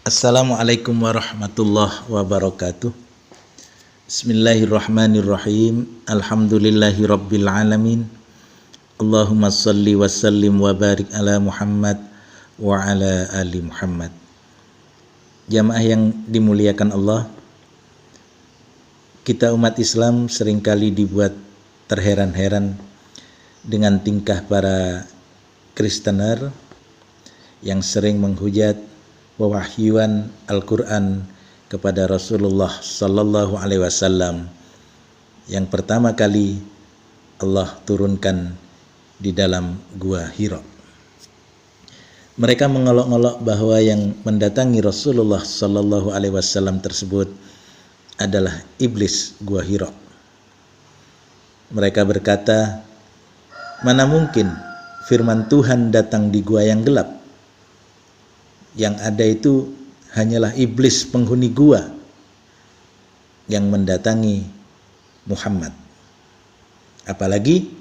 Assalamualaikum warahmatullahi wabarakatuh. Bismillahirrahmanirrahim. Alhamdulillahi rabbil alamin. Allahumma salli wa sallim wa barik ala Muhammad wa ala ali Muhammad. Jamaah yang dimuliakan Allah, kita umat Islam seringkali dibuat terheran-heran dengan tingkah para Kristener yang sering menghujat pewahyuan Al-Quran kepada Rasulullah Sallallahu Alaihi Wasallam yang pertama kali Allah turunkan di dalam Gua Hira. Mereka mengolok-olok bahwa yang mendatangi Rasulullah Sallallahu Alaihi Wasallam tersebut adalah iblis Gua Hira. Mereka berkata, mana mungkin firman Tuhan datang di gua yang gelap? Yang ada itu hanyalah iblis penghuni gua yang mendatangi Muhammad. Apalagi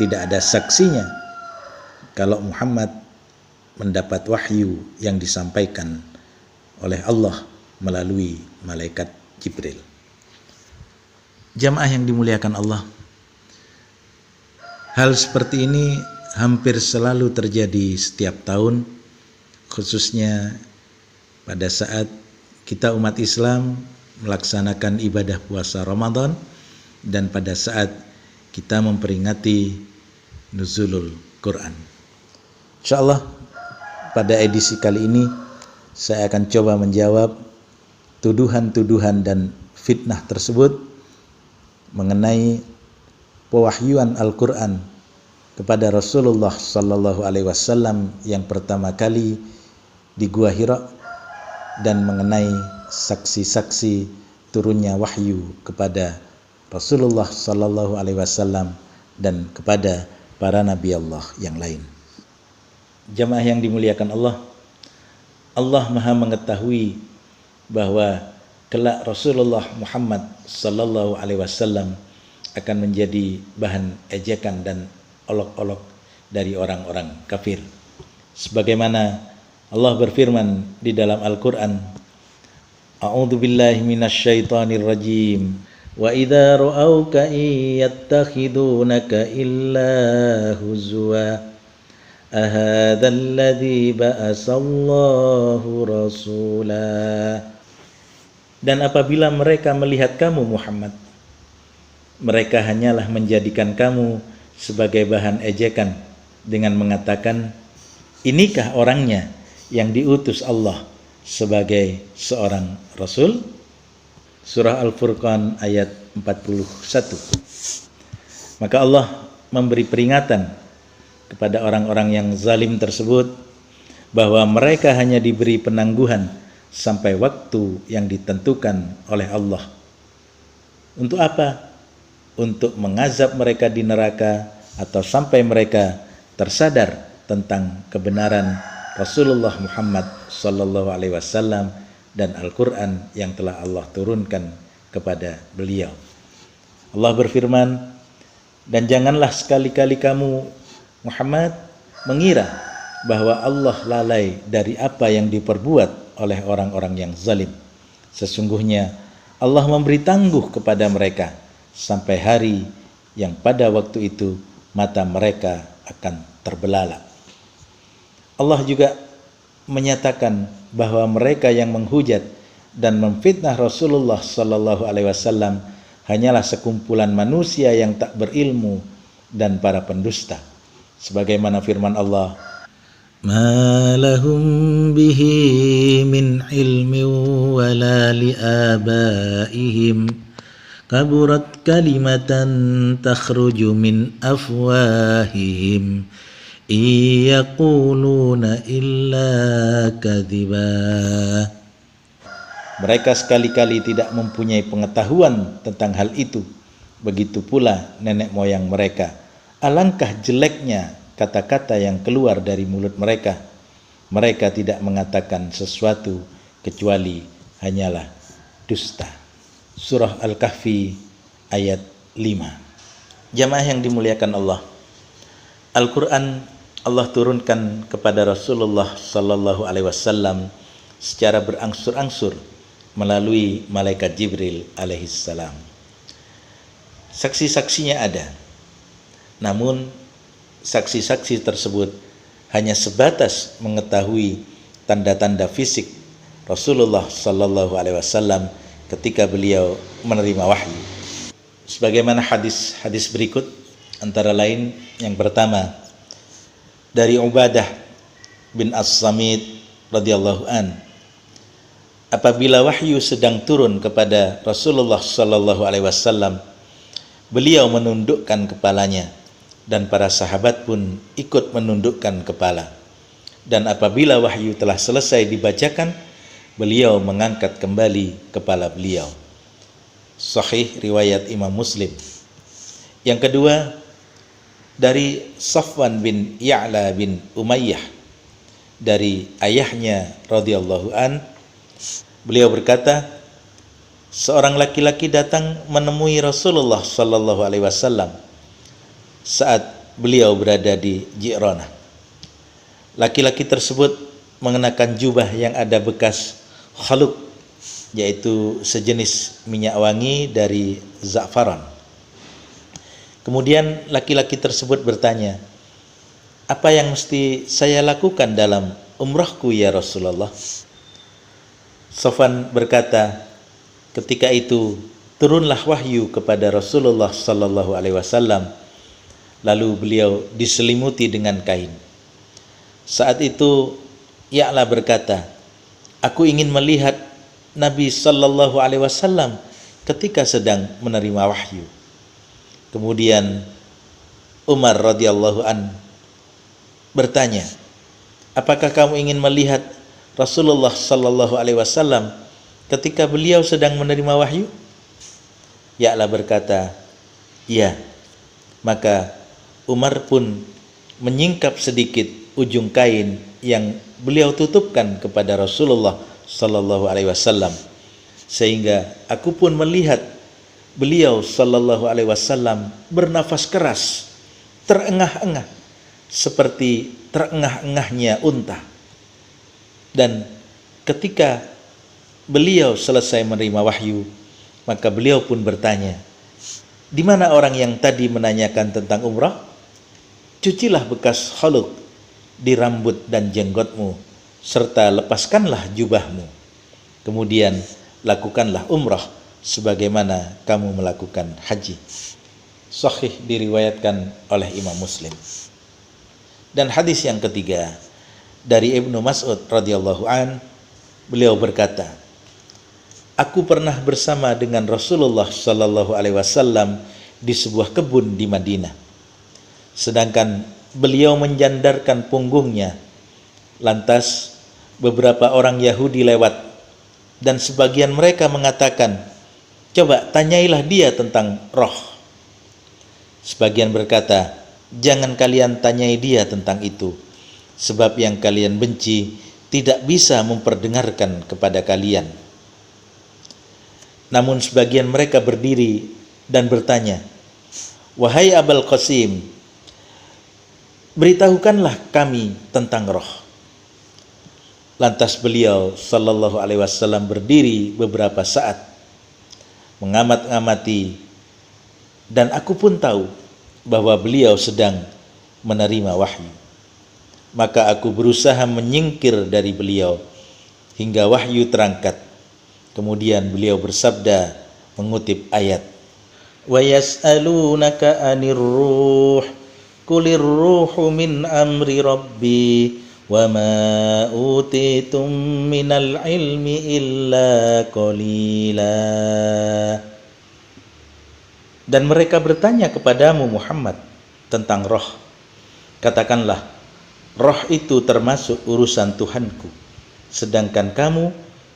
tidak ada saksinya kalau Muhammad mendapat wahyu yang disampaikan oleh Allah melalui malaikat Jibril. Jamaah yang dimuliakan Allah, hal seperti ini hampir selalu terjadi setiap tahun, khususnya pada saat kita umat Islam melaksanakan ibadah puasa Ramadan dan pada saat kita memperingati nuzulul Quran. Insyaallah pada edisi kali ini saya akan coba menjawab tuduhan-tuduhan dan fitnah tersebut mengenai pewahyuan Al-Quran kepada Rasulullah Sallallahu Alaihi Wasallam yang pertama kali di Gua Hira dan mengenai saksi-saksi turunnya wahyu kepada Rasulullah Sallallahu Alaihi Wasallam dan kepada para nabi Allah yang lain. Jamaah yang dimuliakan Allah, Allah Maha mengetahui bahwa kelak Rasulullah Muhammad Sallallahu Alaihi Wasallam akan menjadi bahan ejekan dan olok-olok dari orang-orang kafir. Sebagaimana Allah berfirman di dalam Al-Quran, A'udzu billahi minasyaitonir rajim. Wa idza ra'auka yattakhidunaka illa huzwa. Ahadzal ladzi ba'asallahu rasula. Dan apabila mereka melihat kamu Muhammad, mereka hanyalah menjadikan kamu sebagai bahan ejekan dengan mengatakan, inikah orangnya yang diutus Allah sebagai seorang Rasul? Surah Al-Furqan ayat 41. Maka Allah memberi peringatan kepada orang-orang yang zalim tersebut bahwa mereka hanya diberi penangguhan sampai waktu yang ditentukan oleh Allah. Untuk apa? Untuk mengazab mereka di neraka atau sampai mereka tersadar tentang kebenaran Rasulullah Muhammad Sallallahu Alaihi Wasallam dan Al-Quran yang telah Allah turunkan kepada beliau. Allah berfirman, dan janganlah sekali-kali kamu Muhammad mengira bahwa Allah lalai dari apa yang diperbuat oleh orang-orang yang zalim. Sesungguhnya Allah memberi tangguh kepada mereka sampai hari yang pada waktu itu mata mereka akan terbelalak. Allah juga menyatakan bahwa mereka yang menghujat dan memfitnah Rasulullah Sallallahu Alaihi Wasallam hanyalah sekumpulan manusia yang tak berilmu dan para pendusta. Sebagaimana firman Allah, Ma lahum bihi min ilmin wala liabaihim kaburat kalimatan takhruju min afwahihim iyaquluna illa kadhiba. Mereka sekali-kali tidak mempunyai pengetahuan tentang hal itu. Begitu pula nenek moyang mereka. Alangkah jeleknya kata-kata yang keluar dari mulut mereka. Mereka tidak mengatakan sesuatu kecuali hanyalah dusta. Surah Al-Kahfi ayat 5. Jamaah yang dimuliakan Allah, Al-Quran Allah turunkan kepada Rasulullah Sallallahu Alaihi Wasallam secara berangsur-angsur melalui malaikat Jibril alaihissalam. Saksi-saksinya ada, namun saksi-saksi tersebut hanya sebatas mengetahui tanda-tanda fisik Rasulullah Sallallahu Alaihi Wasallam ketika beliau menerima wahyu. Sebagaimana hadis-hadis berikut, antara lain yang pertama dari Ubadah bin As-Samit radhiyallahu an, apabila wahyu sedang turun kepada Rasulullah Sallallahu Alaihi Wasallam, beliau menundukkan kepalanya dan para sahabat pun ikut menundukkan kepala. Dan apabila wahyu telah selesai dibacakan, beliau mengangkat kembali kepala beliau. Sahih riwayat Imam Muslim. Yang kedua dari Safwan bin Ya'la bin Umayyah, dari ayahnya radhiyallahu an, beliau berkata, seorang laki-laki datang menemui Rasulullah sallallahu alaihi wasallam saat beliau berada di Ji'ranah. Laki-laki tersebut mengenakan jubah yang ada bekas khaluk, yaitu sejenis minyak wangi dari za'faran. Kemudian laki-laki tersebut bertanya, apa yang mesti saya lakukan dalam umrahku ya Rasulullah? Safwan berkata, ketika itu turunlah wahyu kepada Rasulullah sallallahu alaihi wasallam, lalu beliau diselimuti dengan kain. Saat itu Ya'la berkata, aku ingin melihat Nabi sallallahu alaihi wasallam ketika sedang menerima wahyu. Kemudian Umar radhiyallahu an bertanya, apakah kamu ingin melihat Rasulullah sallallahu alaihi wasallam ketika beliau sedang menerima wahyu? Ya'la berkata, ya. Maka Umar pun menyingkap sedikit ujung kain yang beliau tutupkan kepada Rasulullah sallallahu alaihi wasallam, sehingga aku pun melihat beliau sallallahu alaihi wasallam bernafas keras, terengah-engah seperti terengah-engahnya unta. Dan ketika beliau selesai menerima wahyu, maka beliau pun bertanya, di mana orang yang tadi menanyakan tentang umrah? Cucilah bekas khaluk di rambut dan jenggotmu, serta lepaskanlah jubahmu. Kemudian lakukanlah umrah sebagaimana kamu melakukan haji. Sahih diriwayatkan oleh Imam Muslim. Dan hadis yang ketiga dari Ibnu Mas'ud radhiyallahu an, beliau berkata, aku pernah bersama dengan Rasulullah sallallahu alaihi wasallam di sebuah kebun di Madinah. Sedangkan beliau menjandarkan punggungnya. Lantas beberapa orang Yahudi lewat dan sebagian mereka mengatakan, coba tanyailah dia tentang roh. Sebagian berkata, jangan kalian tanyai dia tentang itu, sebab yang kalian benci tidak bisa memperdengarkan kepada kalian. Namun sebagian mereka berdiri dan bertanya, wahai Abul Qasim, beritahukanlah kami tentang roh. Lantas beliau sallallahu alaihi wasallam berdiri beberapa saat mengamat-ngamati, dan aku pun tahu bahwa beliau sedang menerima wahyu. Maka aku berusaha menyingkir dari beliau hingga wahyu terangkat. Kemudian beliau bersabda mengutip ayat, wa yas'alunaka 'anir ruh qulir ruhu min amri rabbi wa ma utitum minal ilmi illa qalila. Dan mereka bertanya kepadamu Muhammad tentang roh. Katakanlah, roh itu termasuk urusan Tuhanku, sedangkan kamu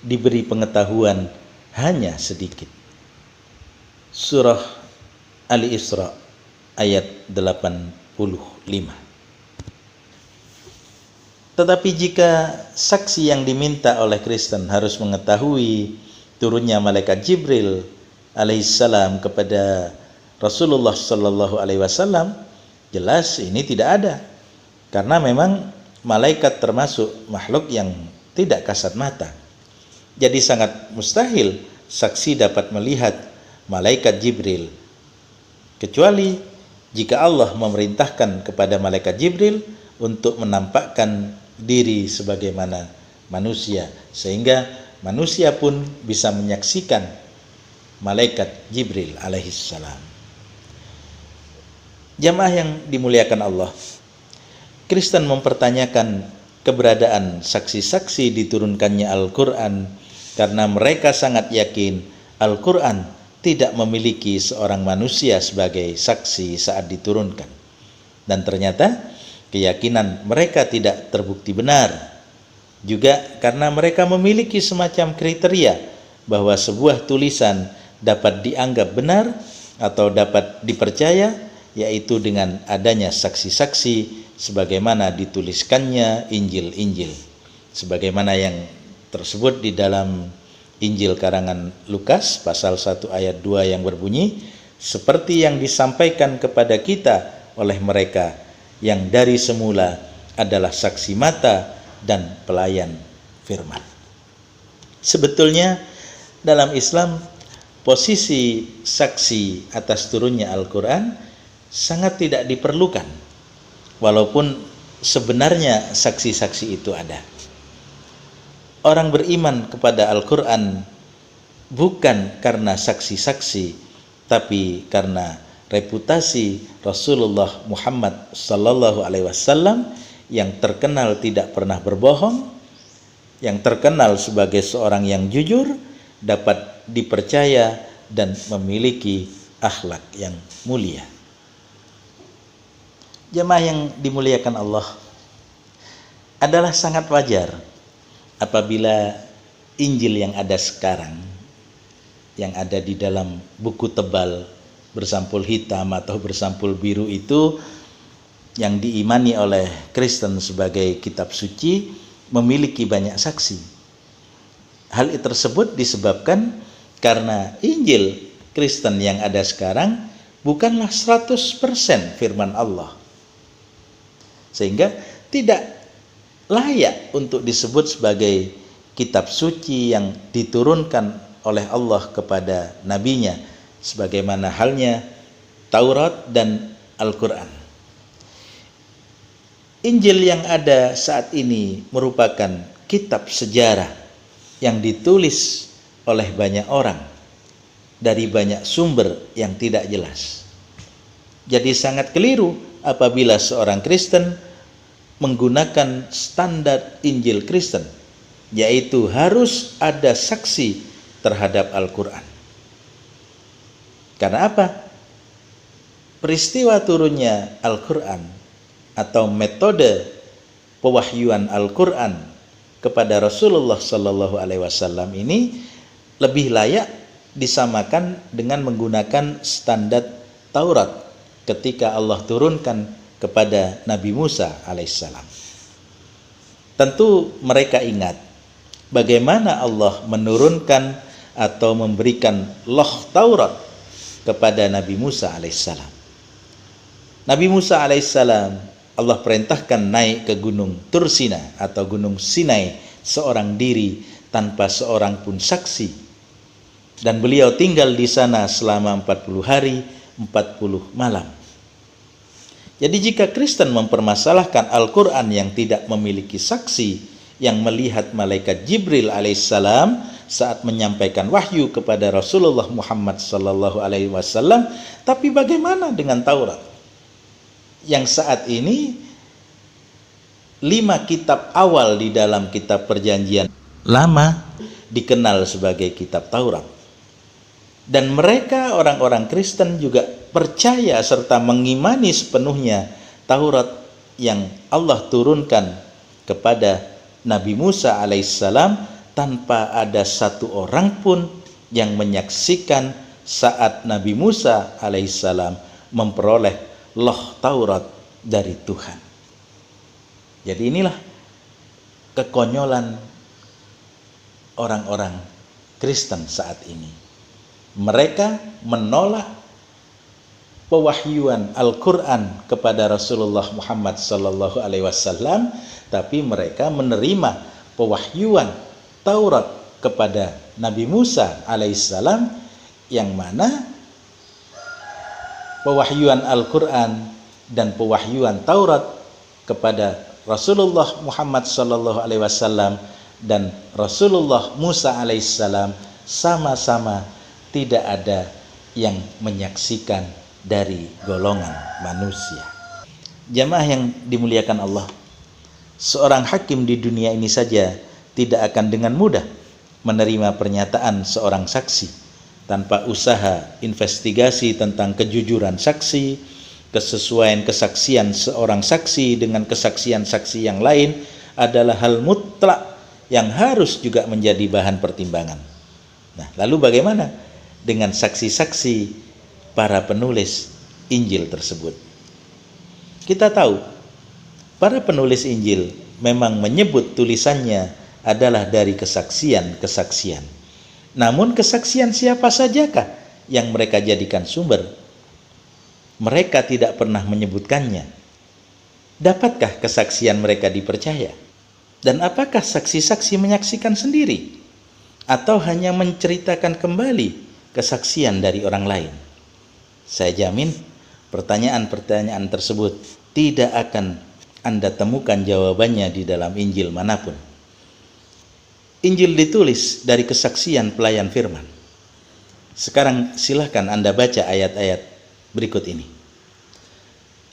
diberi pengetahuan hanya sedikit. Surah Al-Isra ayat 85. Tetapi jika saksi yang diminta oleh Kristen harus mengetahui turunnya malaikat Jibril alaihissalam kepada Rasulullah sallallahu alaihi wasallam, jelas ini tidak ada. Karena memang malaikat termasuk makhluk yang tidak kasat mata. Jadi sangat mustahil saksi dapat melihat malaikat Jibril, kecuali jika Allah memerintahkan kepada malaikat Jibril untuk menampakkan diri sebagaimana manusia, sehingga manusia pun bisa menyaksikan malaikat Jibril alaihissalam. Jamaah yang dimuliakan Allah, Kristen mempertanyakan keberadaan saksi-saksi diturunkannya Al-Quran karena mereka sangat yakin Al-Quran tidak memiliki seorang manusia sebagai saksi saat diturunkan. Dan ternyata keyakinan mereka tidak terbukti benar. Juga karena mereka memiliki semacam kriteria bahwa sebuah tulisan dapat dianggap benar atau dapat dipercaya, yaitu dengan adanya saksi-saksi sebagaimana dituliskannya Injil-Injil, sebagaimana yang tersebut di dalam Injil karangan Lukas pasal 1 ayat 2 yang berbunyi, seperti yang disampaikan kepada kita oleh mereka yang dari semula adalah saksi mata dan pelayan firman. Sebetulnya dalam Islam posisi saksi atas turunnya Al-Quran sangat tidak diperlukan, walaupun sebenarnya saksi-saksi itu ada. Orang beriman kepada Al-Quran bukan karena saksi-saksi, tapi karena reputasi Rasulullah Muhammad sallallahu alaihi wasallam yang terkenal tidak pernah berbohong, yang terkenal sebagai seorang yang jujur, dapat dipercaya dan memiliki akhlak yang mulia. Jemaah yang dimuliakan Allah, adalah sangat wajar apabila Injil yang ada sekarang, yang ada di dalam buku tebal bersampul hitam atau bersampul biru itu, yang diimani oleh Kristen sebagai kitab suci, memiliki banyak saksi. Hal tersebut disebabkan karena Injil Kristen yang ada sekarang bukanlah 100% firman Allah, sehingga tidak layak untuk disebut sebagai kitab suci yang diturunkan oleh Allah kepada nabinya, sebagaimana halnya Taurat dan Al-Quran. Injil yang ada saat ini merupakan kitab sejarah yang ditulis oleh banyak orang dari banyak sumber yang tidak jelas. Jadi sangat keliru apabila seorang Kristen menggunakan standar Injil Kristen, yaitu harus ada saksi terhadap Al-Quran. Karena apa? Peristiwa turunnya Al-Quran atau metode pewahyuan Al-Quran kepada Rasulullah Sallallahu Alaihi Wasallam ini lebih layak disamakan dengan menggunakan standar Taurat ketika Allah turunkan kepada Nabi Musa alaihissalam. Tentu mereka ingat bagaimana Allah menurunkan atau memberikan loh Taurat kepada Nabi Musa alaihissalam. Nabi Musa alaihissalam Allah perintahkan naik ke gunung Tursina atau gunung Sinai seorang diri tanpa seorang pun saksi, dan beliau tinggal di sana selama 40 hari 40 malam. Jadi jika Kristen mempermasalahkan Al-Quran yang tidak memiliki saksi, yang melihat malaikat Jibril alaihissalam saat menyampaikan wahyu kepada Rasulullah Muhammad sallallahu alaihi wasallam, tapi bagaimana dengan Taurat yang saat ini 5 kitab awal di dalam kitab perjanjian lama dikenal sebagai kitab Taurat, dan mereka orang-orang Kristen juga percaya serta mengimani sepenuhnya Taurat yang Allah turunkan kepada Nabi Musa alaihissalam tanpa ada satu orang pun yang menyaksikan saat Nabi Musa alaihissalam memperoleh loh Taurat dari Tuhan. Jadi inilah kekonyolan orang-orang Kristen saat ini. Mereka menolak pewahyuan Al-Quran kepada Rasulullah Muhammad sallallahu alaihi wasallam, tapi mereka menerima pewahyuan Taurat kepada Nabi Musa alaihissalam, yang mana pewahyuan Al-Quran dan pewahyuan Taurat kepada Rasulullah Muhammad sallallahu alaihi wasallam dan Rasulullah Musa alaihissalam sama-sama tidak ada yang menyaksikan dari golongan manusia. Jamaah yang dimuliakan Allah, seorang hakim di dunia ini saja tidak akan dengan mudah menerima pernyataan seorang saksi tanpa usaha investigasi tentang kejujuran saksi, kesesuaian kesaksian seorang saksi dengan kesaksian saksi yang lain adalah hal mutlak yang harus juga menjadi bahan pertimbangan. Nah, lalu bagaimana dengan saksi-saksi para penulis Injil tersebut? Kita tahu para penulis Injil memang menyebut tulisannya adalah dari kesaksian-kesaksian. Namun kesaksian siapa sajakah yang mereka jadikan sumber? Mereka tidak pernah menyebutkannya. Dapatkah kesaksian mereka dipercaya? Dan apakah saksi-saksi menyaksikan sendiri? Atau hanya menceritakan kembali kesaksian dari orang lain? Saya jamin pertanyaan-pertanyaan tersebut tidak akan Anda temukan jawabannya di dalam Injil manapun. Injil ditulis dari kesaksian pelayan firman. Sekarang silahkan Anda baca ayat-ayat berikut ini.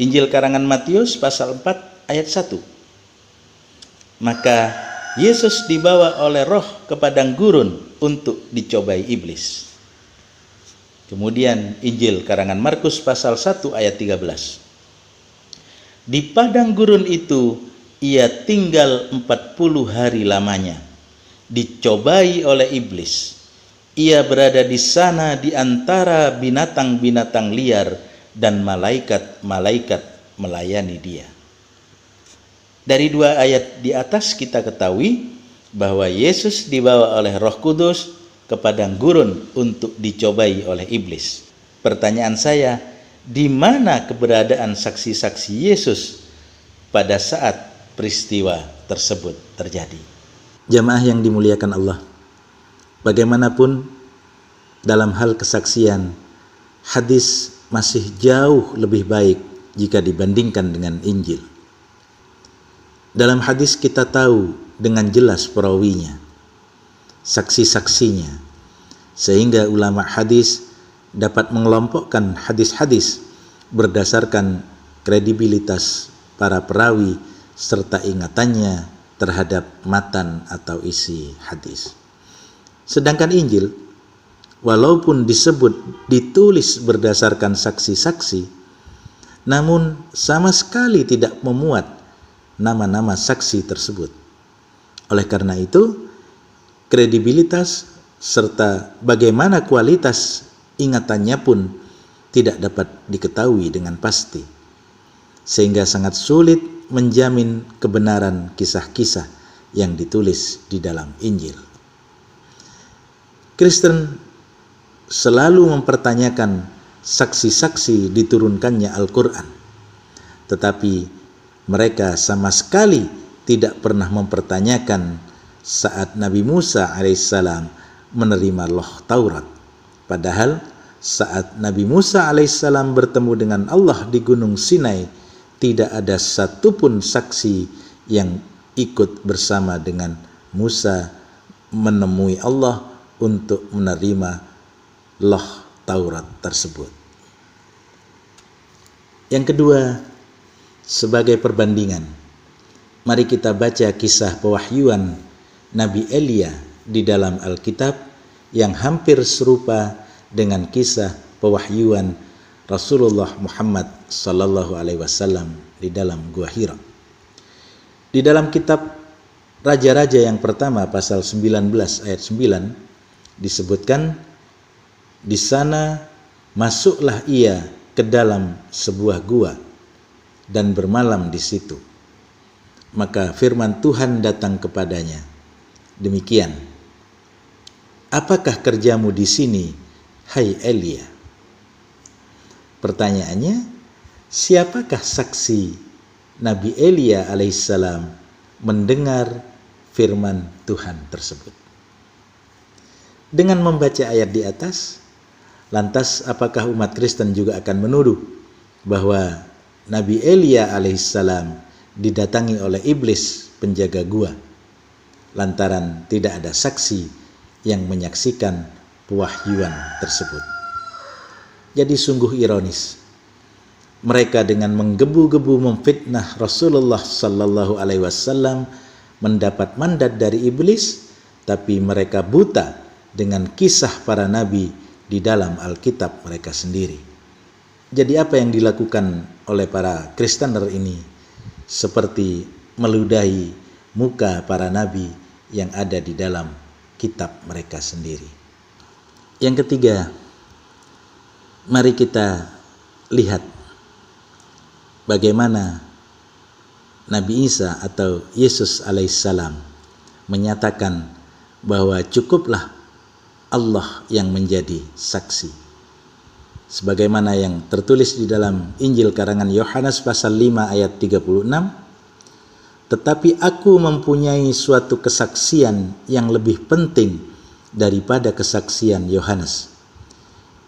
Injil karangan Matius pasal 4 ayat 1. Maka Yesus dibawa oleh Roh ke padang gurun untuk dicobai iblis. Kemudian Injil karangan Markus pasal 1 ayat 13. Di padang gurun itu ia tinggal 40 hari lamanya, dicobai oleh iblis. Ia berada di sana di antara binatang-binatang liar dan malaikat-malaikat melayani dia. Dari dua ayat di atas kita ketahui bahwa Yesus dibawa oleh Roh Kudus ke padang gurun untuk dicobai oleh iblis. Pertanyaan saya, di mana keberadaan saksi-saksi Yesus pada saat peristiwa tersebut terjadi? Jamaah yang dimuliakan Allah, bagaimanapun dalam hal kesaksian, hadis masih jauh lebih baik jika dibandingkan dengan Injil. Dalam hadis kita tahu dengan jelas perawinya, saksi-saksinya, sehingga ulama hadis dapat mengelompokkan hadis-hadis berdasarkan kredibilitas para perawi serta ingatannya terhadap matan atau isi hadis. Sedangkan Injil, walaupun disebut ditulis berdasarkan saksi-saksi, namun sama sekali tidak memuat nama-nama saksi tersebut. Oleh karena itu, kredibilitas serta bagaimana kualitas ingatannya pun tidak dapat diketahui dengan pasti, sehingga sangat sulit menjamin kebenaran kisah-kisah yang ditulis di dalam Injil. Kristen selalu mempertanyakan saksi-saksi diturunkannya Al-Quran, tetapi mereka sama sekali tidak pernah mempertanyakan saat Nabi Musa alaihissalam menerima Loh Taurat. Padahal saat Nabi Musa alaihissalam bertemu dengan Allah di Gunung Sinai, tidak ada satupun saksi yang ikut bersama dengan Musa menemui Allah untuk menerima Loh Taurat tersebut. Yang kedua, sebagai perbandingan, mari kita baca kisah pewahyuan Nabi Elia di dalam Alkitab yang hampir serupa dengan kisah pewahyuan Rasulullah Muhammad sallallahu alaihi wasallam di dalam Gua Hira. Di dalam kitab Raja-Raja yang pertama pasal 19 ayat 9 disebutkan, di sana masuklah ia ke dalam sebuah gua dan bermalam di situ. Maka firman Tuhan datang kepadanya, demikian, apakah kerjamu di sini, hai Elia? Pertanyaannya, siapakah saksi Nabi Elia alaihissalam mendengar firman Tuhan tersebut. Dengan membaca ayat di atas, lantas apakah umat Kristen juga akan menuduh bahwa Nabi Elia alaihissalam didatangi oleh iblis penjaga gua lantaran tidak ada saksi yang menyaksikan pewahyuan tersebut? Jadi sungguh ironis, mereka dengan menggebu-gebu memfitnah Rasulullah sallallahu alaihi wasallam mendapat mandat dari iblis, tapi mereka buta dengan kisah para nabi di dalam Alkitab mereka sendiri. Jadi apa yang dilakukan oleh para Kristener ini seperti meludahi muka para nabi yang ada di dalam kitab mereka sendiri. Yang ketiga, mari kita lihat bagaimana Nabi Isa atau Yesus alaihissalam menyatakan bahwa cukuplah Allah yang menjadi saksi. Sebagaimana yang tertulis di dalam Injil karangan Yohanes pasal 5 ayat 36, tetapi aku mempunyai suatu kesaksian yang lebih penting daripada kesaksian Yohanes,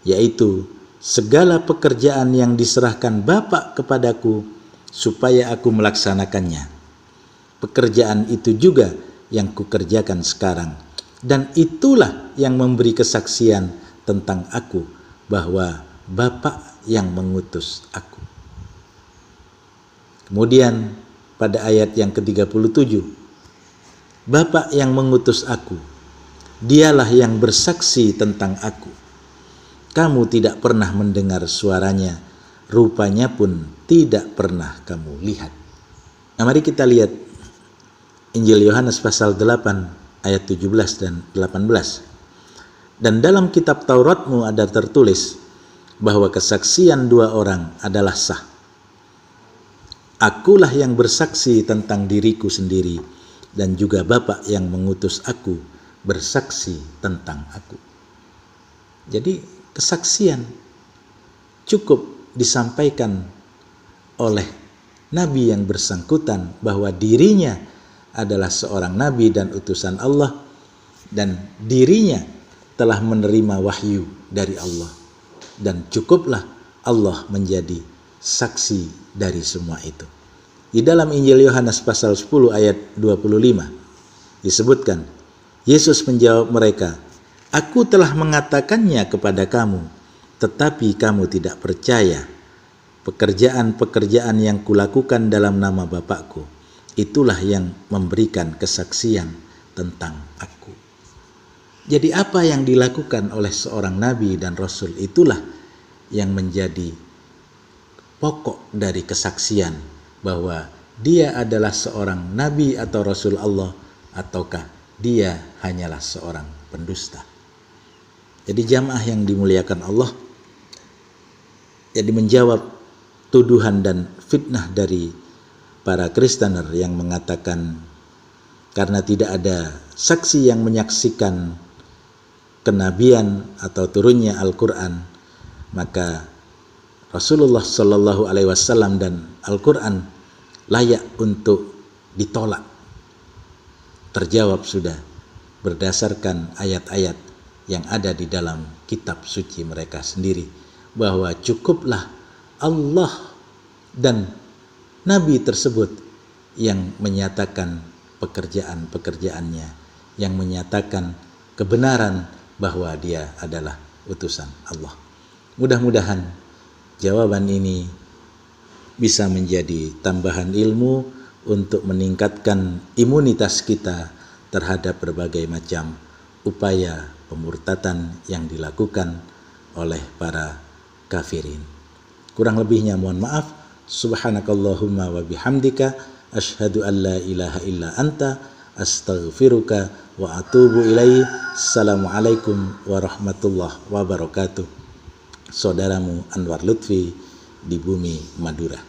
yaitu segala pekerjaan yang diserahkan Bapa kepadaku supaya aku melaksanakannya. Pekerjaan itu juga yang kukerjakan sekarang, dan itulah yang memberi kesaksian tentang aku bahwa Bapa yang mengutus aku. Kemudian pada ayat yang ke-37, Bapa yang mengutus aku, dialah yang bersaksi tentang aku. Kamu tidak pernah mendengar suaranya, rupanya pun tidak pernah kamu lihat. Nah, mari kita lihat Injil Yohanes pasal 8 ayat 17 dan 18. Dan dalam kitab Tauratmu ada tertulis bahwa kesaksian dua orang adalah sah. Akulah yang bersaksi tentang diriku sendiri, dan juga Bapa yang mengutus aku bersaksi tentang aku. Jadi kesaksian cukup disampaikan oleh nabi yang bersangkutan bahwa dirinya adalah seorang nabi dan utusan Allah, dan dirinya telah menerima wahyu dari Allah, dan cukuplah Allah menjadi saksi dari semua itu. Di dalam Injil Yohanes pasal 10 ayat 25 disebutkan, Yesus menjawab mereka, aku telah mengatakannya kepada kamu, tetapi kamu tidak percaya. Pekerjaan-pekerjaan yang kulakukan dalam nama Bapakku, itulah yang memberikan kesaksian tentang aku. Jadi apa yang dilakukan oleh seorang nabi dan rasul itulah yang menjadi pokok dari kesaksian bahwa dia adalah seorang nabi atau rasul Allah, ataukah dia hanyalah seorang pendusta. Jadi jamaah yang dimuliakan Allah, jadi menjawab tuduhan dan fitnah dari para Kristener yang mengatakan karena tidak ada saksi yang menyaksikan kenabian atau turunnya Al-Quran, maka Rasulullah Shallallahu Alaihi Wasallam dan Al-Quran layak untuk ditolak. Terjawab sudah berdasarkan ayat-ayat yang ada di dalam kitab suci mereka sendiri, bahwa cukuplah Allah dan Nabi tersebut yang menyatakan pekerjaan-pekerjaannya, yang menyatakan kebenaran bahwa dia adalah utusan Allah. Mudah-mudahan jawaban ini bisa menjadi tambahan ilmu untuk meningkatkan imunitas kita terhadap berbagai macam upaya pemurtatan yang dilakukan oleh para kafirin. Kurang lebihnya mohon maaf. Subhanakallahumma wa bihamdika asyhadu an la ilaha illa anta astaghfiruka wa atubu ilaih. Assalamualaikum warahmatullahi wabarakatuh. Saudaramu Anwar Lutfi di Bumi Madura.